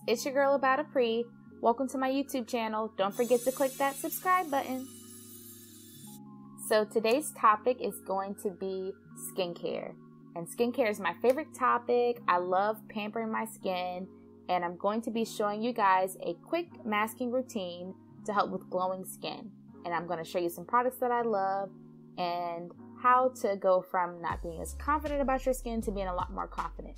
it's your girl about Apris. Welcome to my YouTube channel. Don't forget to click that subscribe button. So today's topic is going to be skincare. And skincare is my favorite topic. I love pampering my skin. And I'm going to be showing you guys a quick masking routine to help with glowing skin. And I'm going to show you some products that I love and how to go from not being as confident about your skin to being a lot more confident.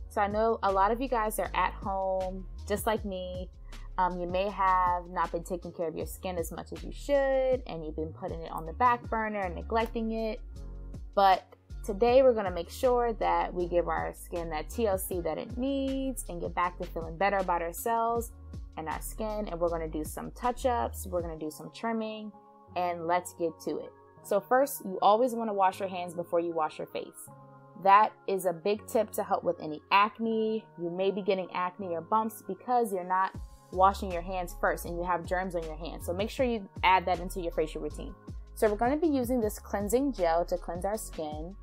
So I know a lot of you guys are at home, just like me. You may have not been taking care of your skin as much as you should, and you've been putting it on the back burner and neglecting it. But today we're going to make sure that we give our skin that TLC that it needs and get back to feeling better about ourselves and our skin. And we're going to do some touch-ups, we're going to do some trimming, and let's get to it. So first, you always want to wash your hands before you wash your face. That is a big tip to help with any acne. You may be getting acne or bumps because you're not washing your hands first and you have germs on your hands. So make sure you add that into your facial routine. So we're going to be using this cleansing gel to cleanse our skin.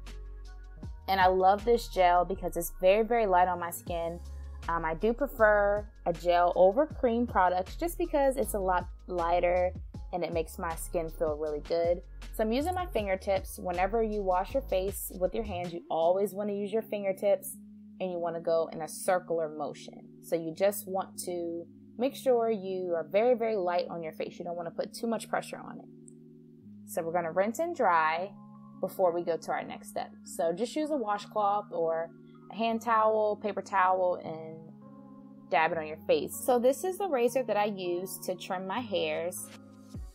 And I love this gel because it's very, very light on my skin. I do prefer a gel over cream products just because it's a lot lighter and it makes my skin feel really good. So I'm using my fingertips. Whenever you wash your face with your hands, you always want to use your fingertips and you want to go in a circular motion. So you just want to make sure you are very, very light on your face. You don't want to put too much pressure on it. So we're going to rinse and dry before we go to our next step. So just use a washcloth or a hand towel, paper towel, and dab it on your face. So this is the razor that I use to trim my hairs.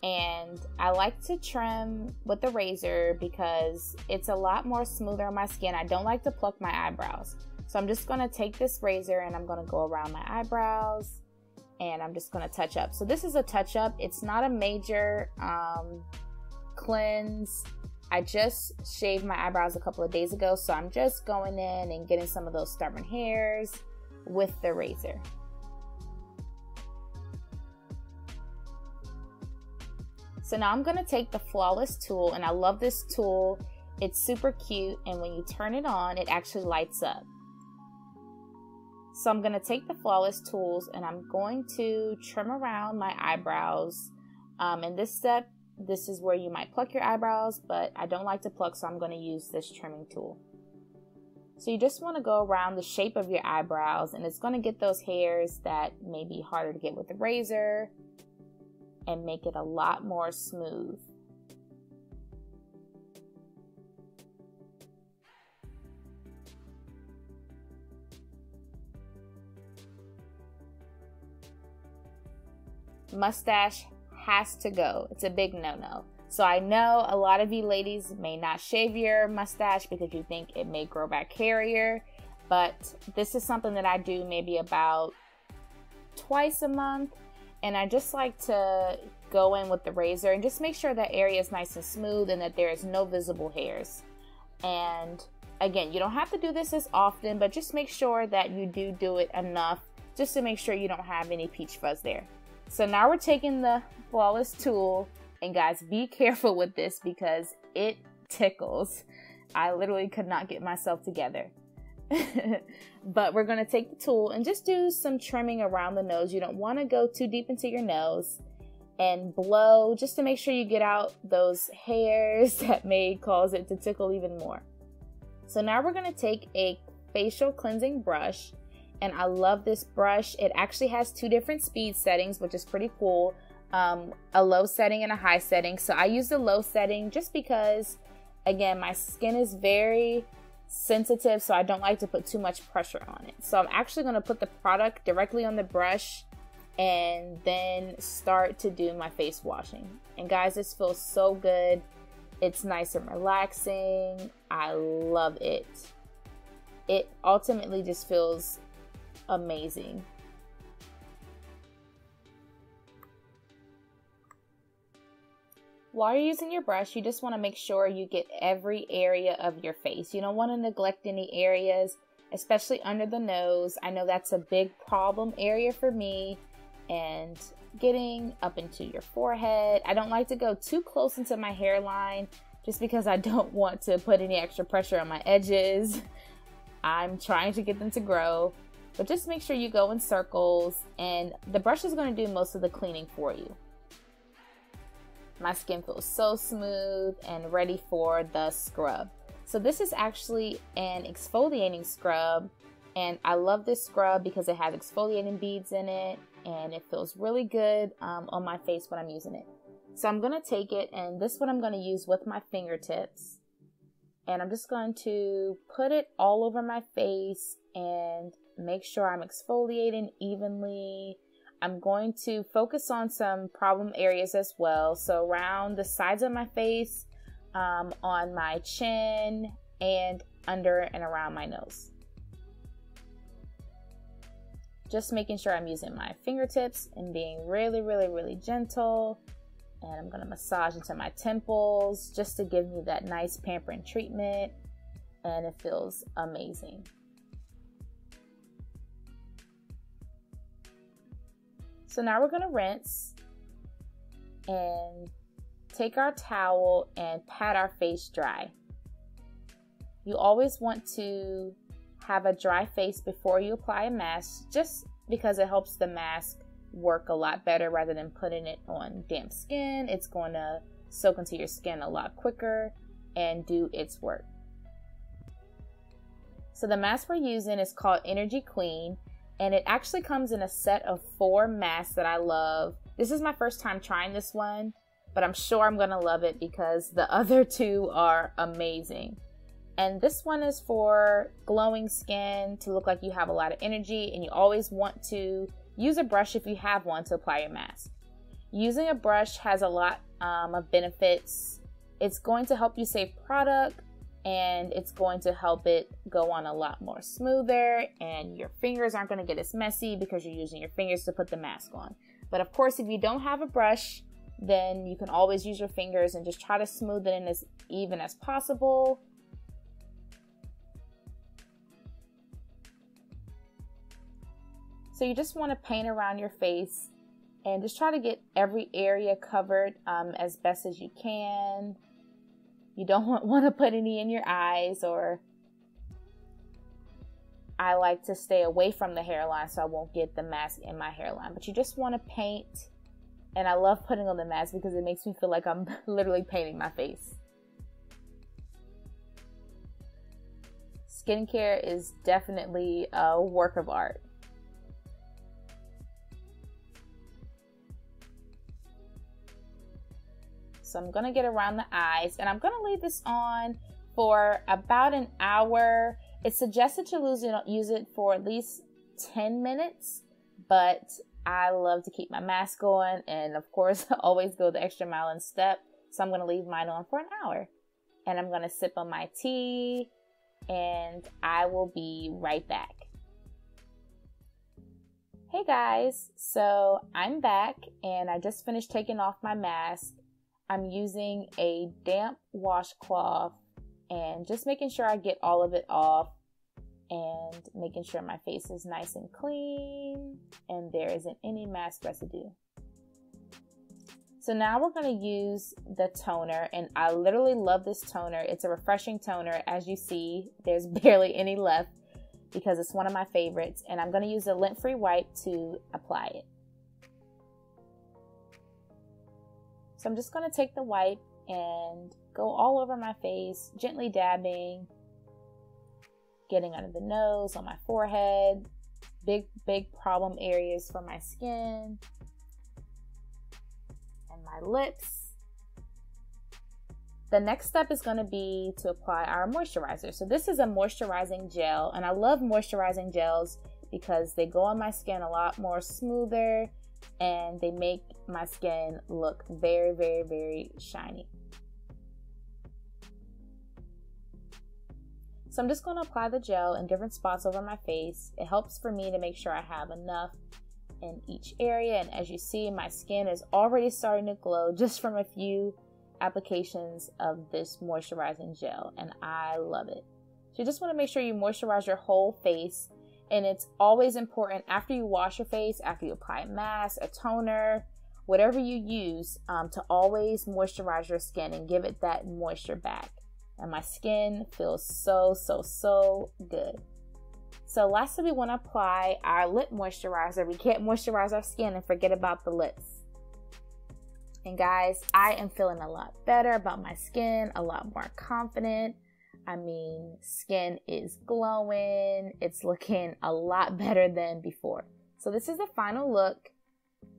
And I like to trim with the razor because it's a lot more smoother on my skin. I don't like to pluck my eyebrows. So I'm just going to take this razor and I'm going to go around my eyebrows and I'm just going to touch up. So this is a touch up. It's not a major cleanse. I just shaved my eyebrows a couple of days ago. So I'm just going in and getting some of those stubborn hairs with the razor. So now I'm going to take the Flawless tool, and I love this tool. It's super cute, and when you turn it on, it actually lights up. So I'm going to take the Flawless tools, and I'm going to trim around my eyebrows. In this step, this is where you might pluck your eyebrows, but I don't like to pluck, so I'm going to use this trimming tool. So you just want to go around the shape of your eyebrows, and it's going to get those hairs that may be harder to get with the razor and make it a lot more smooth. Mustache has to go. It's a big no-no. So I know a lot of you ladies may not shave your mustache because you think it may grow back hairier, but this is something that I do maybe about twice a month. And I just like to go in with the razor and just make sure that area is nice and smooth and that there is no visible hairs. And again, you don't have to do this as often, but just make sure that you do it enough just to make sure you don't have any peach fuzz there. So now we're taking the Flawless tool, and guys, be careful with this because it tickles. I literally could not get myself together. But we're going to take the tool and just do some trimming around the nose. You don't want to go too deep into your nose, and blow just to make sure you get out those hairs that may cause it to tickle even more. So now we're going to take a facial cleansing brush, and I love this brush. It actually has two different speed settings, which is pretty cool. A low setting and a high setting. So I use the low setting just because, again, my skin is very sensitive, so I don't like to put too much pressure on it. So I'm actually going to put the product directly on the brush and then start to do my face washing. And guys, this feels so good. It's nice and relaxing. I love it. It ultimately just feels amazing. While you're using your brush, you just want to make sure you get every area of your face. You don't want to neglect any areas, especially under the nose. I know that's a big problem area for me, and getting up into your forehead. I don't like to go too close into my hairline just because I don't want to put any extra pressure on my edges. I'm trying to get them to grow. But just make sure you go in circles, and the brush is going to do most of the cleaning for you. My skin feels so smooth and ready for the scrub. So this is actually an exfoliating scrub, and I love this scrub because it has exfoliating beads in it, and it feels really good on my face when I'm using it. So I'm going to take it, and this one I'm going to use with my fingertips. And I'm just going to put it all over my face and make sure I'm exfoliating evenly. I'm going to focus on some problem areas as well. So around the sides of my face, on my chin, and under and around my nose. Just making sure I'm using my fingertips and being really, really, really gentle. And I'm going to massage into my temples just to give me that nice pampering treatment. And it feels amazing. So now we're going to rinse and take our towel and pat our face dry. You always want to have a dry face before you apply a mask, just because it helps the mask work a lot better rather than putting it on damp skin. It's going to soak into your skin a lot quicker and do its work. So the mask we're using is called Energy Queen, and it actually comes in a set of 4 masks that I love. This is my first time trying this one, but I'm sure I'm going to love it because the other 2 are amazing. And this one is for glowing skin, to look like you have a lot of energy, and you always want to use a brush if you have one to apply your mask. Using a brush has a lot of benefits. It's going to help you save product, and it's going to help it go on a lot more smoother, and your fingers aren't going to get as messy because you're using your fingers to put the mask on. But of course, if you don't have a brush, then you can always use your fingers and just try to smooth it in as even as possible. So you just want to paint around your face and just try to get every area covered as best as you can. You don't want to put any in your eyes, or I like to stay away from the hairline so I won't get the mask in my hairline. But you just want to paint, and I love putting on the mask because it makes me feel like I'm literally painting my face. Skincare is definitely a work of art. So I'm going to get around the eyes, and I'm going to leave this on for about an hour. It's suggested to use it for at least 10 minutes, but I love to keep my mask on, and of course always go the extra mile and step. So I'm going to leave mine on for an hour, and I'm going to sip on my tea, and I will be right back. Hey guys, so I'm back, and I just finished taking off my mask. I'm using a damp washcloth and just making sure I get all of it off, and making sure my face is nice and clean and there isn't any mask residue. So now we're going to use the toner, and I literally love this toner. It's a refreshing toner. As you see, there's barely any left because it's one of my favorites, and I'm going to use a lint-free wipe to apply it. So I'm just going to take the wipe and go all over my face, gently dabbing, getting under the nose, on my forehead, big problem areas for my skin, and my lips. The next step is going to be to apply our moisturizer. So this is a moisturizing gel, and I love moisturizing gels because they go on my skin a lot more smoother, and they make my skin look very, very, very shiny. So I'm just going to apply the gel in different spots over my face. It helps for me to make sure I have enough in each area, and as you see, my skin is already starting to glow just from a few applications of this moisturizing gel, and I love it. So you just want to make sure you moisturize your whole face. And it's always important after you wash your face, after you apply a mask, a toner, whatever you use, to always moisturize your skin and give it that moisture back. And my skin feels so, so, so good. So lastly, we want to apply our lip moisturizer. We can't moisturize our skin and forget about the lips. And guys, I am feeling a lot better about my skin, a lot more confident. I mean, skin is glowing. It's looking a lot better than before. So this is the final look.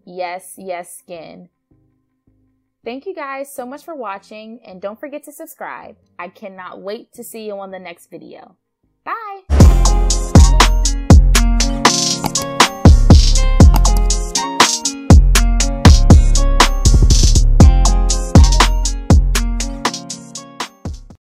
Yes, yes, skin. Thank you guys so much for watching, and don't forget to subscribe. I cannot wait to see you on the next video. Bye!